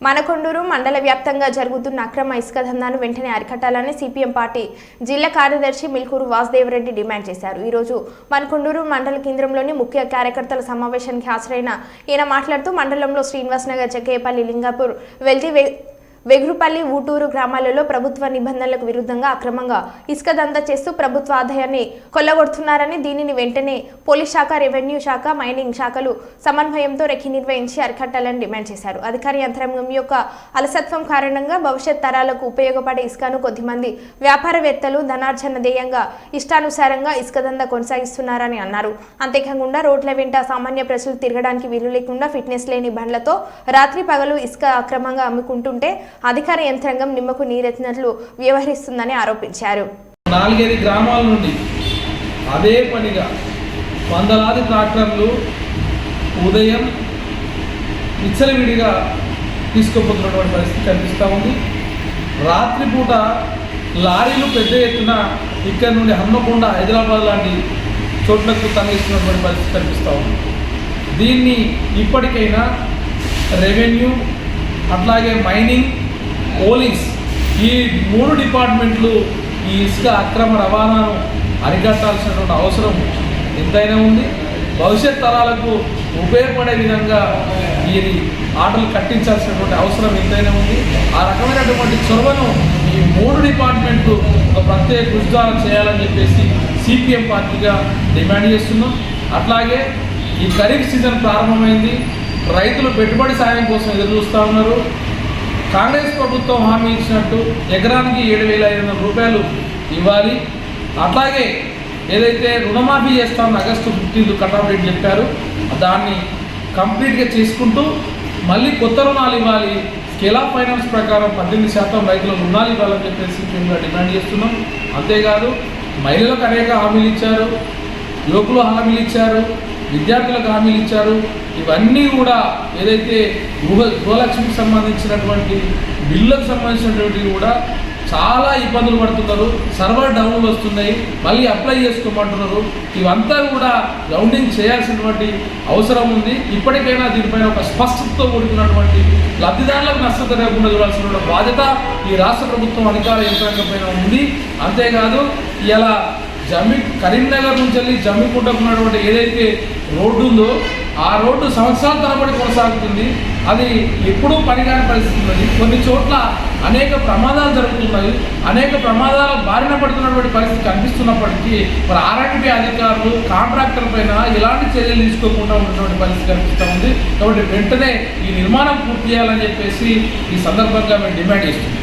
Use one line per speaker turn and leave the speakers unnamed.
మనకొండూరు మండల వ్యాప్తంగా జరుగుతున్న అక్రమ ఇసుక దందాను వెంటనే అరికట్టాలని సిపిఎం పార్టీ జిల్లా కార్యదర్శి మిల్కూరు వాసుదేవరెడ్డి డిమాండ్ చేశారు. ఈ రోజు మనకొండూరు మండల కేంద్రంలోని ముఖ్య కార్యకర్తల సమావేశానికి హాజరైన ఈయన మాట్లాడుతూ మండలంలో శ్రీనివాస్ నగర్, జగ్గయ్యపల్లి, లింగాపూర్, వెల్ది, వెగురుపల్లి, ఊటూరు గ్రామాలలో ప్రభుత్వ నిబంధనలకు విరుద్ధంగా అక్రమంగా ఇసుక దందా చేస్తూ ప్రభుత్వ ఆదాయాన్ని కొల్లగొడుతున్నారని, దీనిని వెంటనే పోలీస్ శాఖ, రెవెన్యూ శాఖ, మైనింగ్ శాఖలు సమన్వయంతో రెక్కి నిర్వహించి అరికట్టాలని డిమాండ్ చేశారు. అధికార యంత్రాంగం యొక్క అలసత్వం కారణంగా భవిష్యత్ తరాలకు ఉపయోగపడే ఇసుకను కొద్దిమంది వ్యాపారవేత్తలు ధనార్జన ధ్యేయంగా ఇష్టానుసారంగా ఇసుక దందా కొనసాగిస్తున్నారని అన్నారు. అంతేకాకుండా రోడ్ల వెంట సామాన్య ప్రజలు తిరగడానికి వీలు లేకుండా ఫిట్నెస్ లేని బండ్లతో రాత్రి పగలు ఇసుక అక్రమంగా అమ్ముకుంటుంటే అధికార యంత్రాంగం నిమ్మకు నీరెత్తినట్లు వ్యవహరిస్తుందని ఆరోపించారు.
4-5 గ్రామాల నుండి అదే పనిగా వందలాది ట్రాక్టర్లు ఉదయం విచ్చలవిడిగా తీసుకుపోతున్నటువంటి పరిస్థితి కనిపిస్తూ ఉంది. రాత్రిపూట లారీలు పెద్ద ఎత్తున ఇక్కడ నుండి హన్మకొండ, హైదరాబాద్ లాంటి చోట్లకు తరలిస్తున్నటువంటి పరిస్థితి కనిపిస్తూ ఉంది. దీన్ని ఇప్పటికైనా రెవెన్యూ, అట్లాగే మైనింగ్, పోలీస్, ఈ 3 డిపార్ట్మెంట్లు ఈ ఇసుక అక్రమ రవాణాను అరికట్టాల్సినటువంటి అవసరం ఎంతైనా ఉంది. భవిష్యత్ తరాలకు ఉపయోగపడే విధంగా ఈ ఆటలు కట్టించాల్సినటువంటి అవసరం ఎంతైనా ఉంది. ఆ రకమైనటువంటి చొరవను ఈ 3 డిపార్ట్మెంట్లు ఒక ప్రత్యేక కృషి చేయాలని చెప్పేసి సిపిఎం పార్టీగా డిమాండ్ చేస్తున్నాం. అట్లాగే ఈ ఖరీఫ్ సీజన్ ప్రారంభమైంది. రైతులు పెట్టుబడి సాయం కోసం ఎదురు చూస్తూ ఉన్నారు. కాంగ్రెస్ ప్రభుత్వం హామీ ఇచ్చినట్టు ఎకరానికి 7,500 రూపాయలు ఇవ్వాలి. అట్లాగే ఏదైతే రుణమాఫీ చేస్తామని ఆగస్టు 15 కటాఫ్ డేట్ చెప్పారు, దాన్ని కంప్లీట్గా చేసుకుంటూ మళ్ళీ కొత్త రుణాలు ఇవ్వాలి. స్కేల్ ఆఫ్ ఫైనాన్స్ ప్రకారం 18% రైతులకు రుణాలు ఇవ్వాలని చెప్పేసి మేము డిమాండ్ చేస్తున్నాం. అంతేకాదు మహిళలకు అనేక హామీలు ఇచ్చారు, యువకులు హామీలు ఇచ్చారు, విద్యార్థులకు హామీలు ఇచ్చారు. ఇవన్నీ కూడా ఏదైతే గృహలక్ష్మికి సంబంధించినటువంటి బిల్లులకు సంబంధించినటువంటివి కూడా చాలా ఇబ్బందులు పడుతున్నారు. సర్వర్ డౌన్లు వస్తున్నాయి, మళ్ళీ అప్లై చేసుకోమంటున్నారు. ఇవంతా కూడా గ్రౌండింగ్ చేయాల్సినటువంటి అవసరం ఉంది. ఇప్పటికైనా దీనిపైన ఒక స్పష్టతతో కూడుకున్నటువంటి లబ్ధిదారులకు నష్టం జరగకుండా చూడాల్సిన బాధ్యత ఈ రాష్ట్ర ప్రభుత్వం అధికార యంత్రాంగం పైన ఉంది. అంతేకాదు ఇలా కరీంనగర్ నుంచి వెళ్ళి జమ్మికుంటకు ఉన్నటువంటి ఏదైతే రోడ్డు ఉందో ఆ రోడ్డు సంవత్సరాల తరబడి కొనసాగుతుంది. అది ఎప్పుడూ పనికాని పరిస్థితి ఉన్నది. కొన్ని చోట్ల అనేక ప్రమాదాలు జరుగుతున్నాయి. అనేక ప్రమాదాల బారిన పడుతున్నటువంటి పరిస్థితి కనిపిస్తున్నప్పటికీ మరి ఆర్ఎండ్బి అధికారులు కాంట్రాక్టర్ పైన ఎలాంటి చర్యలు తీసుకోకుండా ఉన్నటువంటి పరిస్థితి కనిపిస్తూ ఉంది. కాబట్టి వెంటనే ఈ నిర్మాణం పూర్తి చేయాలని చెప్పేసి ఈ సందర్భంగా మేము డిమాండ్ చేస్తున్నాం.